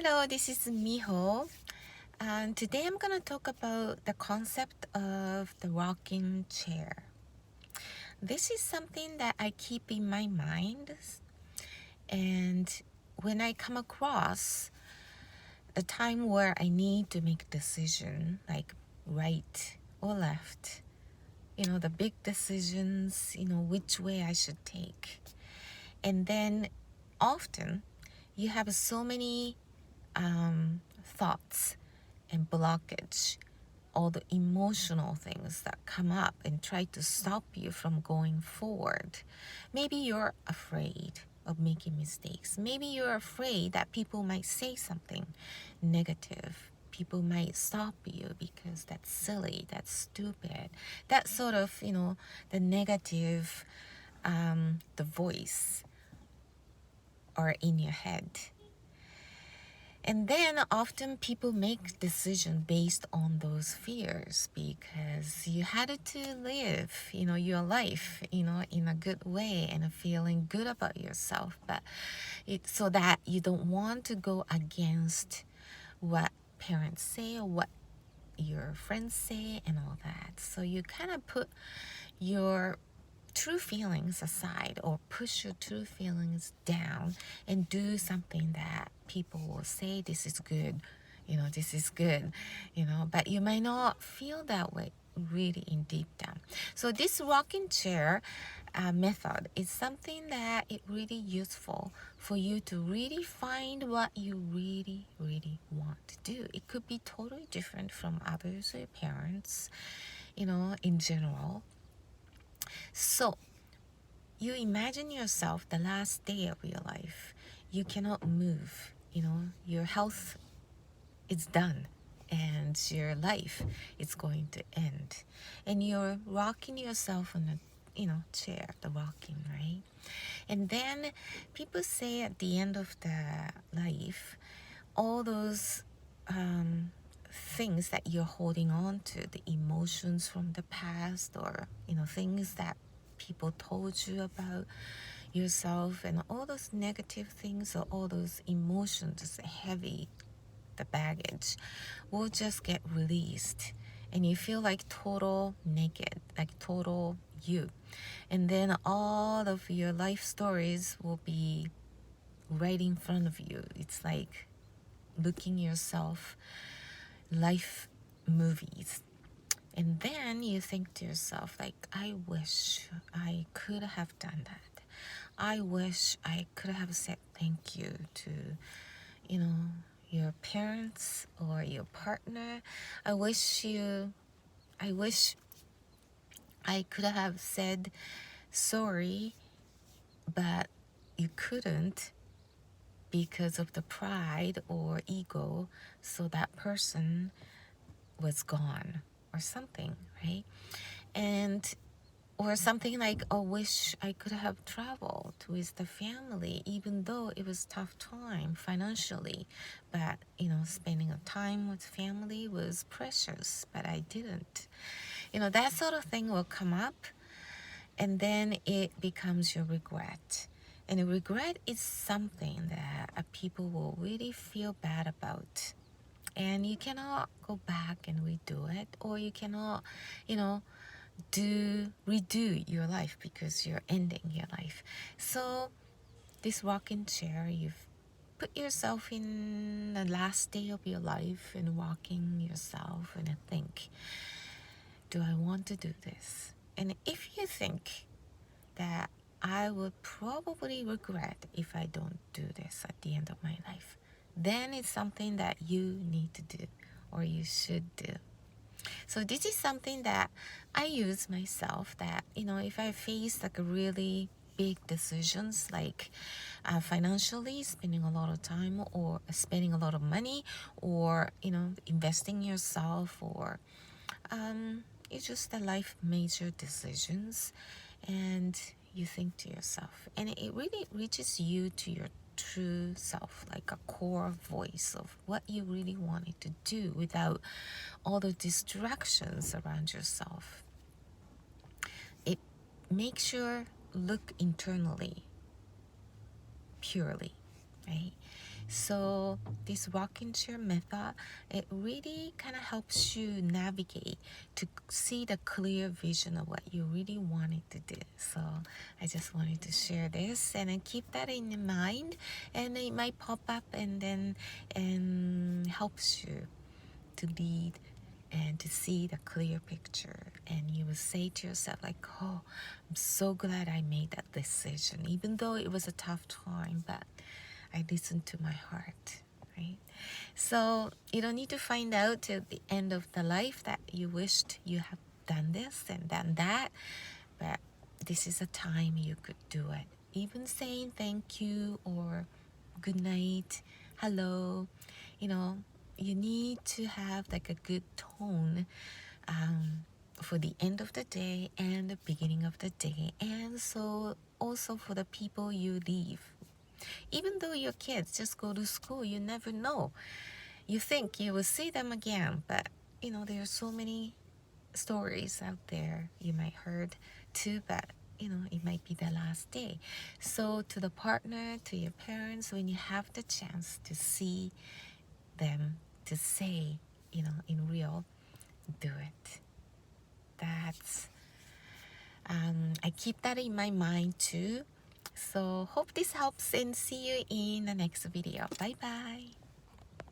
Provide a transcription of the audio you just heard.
Hello, this is Miho. And today I'm going to talk about the concept of the rocking chair. This is something that I keep in my mind. And when I come across the time where I need to make a decision, like right or left, the big decisions, which way I should take. And then often you have so many thoughts and blockage, all the emotional things that come up and try to stop you from going forward. Maybe you're afraid of making mistakes. Maybe you're afraid that people might say something negative. People might stop you because that's silly, that's stupid. That sort of, the negative, the voice are in your head. And then often people make decisions based on those fears because you had to live, your life, in a good way and feeling good about yourself. But so that you don't want to go against what parents say or what your friends say and all that. So you kind of put your true feelings aside or push your true feelings down and do something that people will say this is good, this is good, but you might not feel that way really in deep down. So this rocking chair method is something that is really useful for you to really find what you really want to do. It could be totally different from others or your parents, in general. So, you imagine yourself the last day of your life. You cannot move, your health is done and your life is going to end. And you're rocking yourself on a chair, the rocking, right? And then people say at the end of the life, all those things that you're holding on to, the emotions from the past or, things that people told you about yourself and all those negative things or all those emotions, heavy, the baggage, will just get released. And you feel like total naked, like total you. And then all of your life stories will be right in front of you. It's like looking yourself life movies. And then you think to yourself, like, I wish I could have done that. I wish I could have said thank you to, your parents or your partner. I wish I could have said sorry, but you couldn't because of the pride or ego, so that person was gone or something, right? And or something like, oh, wish I could have traveled with the family, even though it was tough time financially. But, spending a time with family was precious, but I didn't. That sort of thing will come up, and then it becomes your regret. And a regret is something that people will really feel bad about. And you cannot go back and redo it, or you cannot, redo your life because you're ending your life. So this rocking chair, you've put yourself in the last day of your life and rocking yourself and think, do I want to do this? And if you think that I would probably regret if I don't do this at the end of my life, then it's something that you need to do or you should do. So this is something that I use myself, that, if I face like a really big decisions, like financially spending a lot of time or spending a lot of money, or, investing yourself, or it's just the life major decisions, and you think to yourself, and it really reaches you to your true self, like a core voice of what you really wanted to do without all the distractions around yourself. It makes you look internally purely, right? So this rocking chair method, it really kind of helps you navigate to see the clear vision of what you really wanted to do. So I just wanted to share this, and then keep that in your mind, and it might pop up and then and helps you to lead and to see the clear picture. And you will say to yourself like, oh, I'm so glad I made that decision, even though it was a tough time, but I listened to my heart, right? So you don't need to find out till the end of the life that you wished you have done this and done that, but this is a time you could do it. Even saying thank you or good night, hello, you need to have like a good tone for the end of the day and the beginning of the day, and so also for the people you leave. Even though your kids just go to school, you never know. You think you will see them again, but there are so many stories out there you might heard too, but it might be the last day. So to the partner, to your parents, when you have the chance to see them, to say, in real, do it. That's I keep that in my mind too. So hope this helps, and see you in the next video. Bye bye.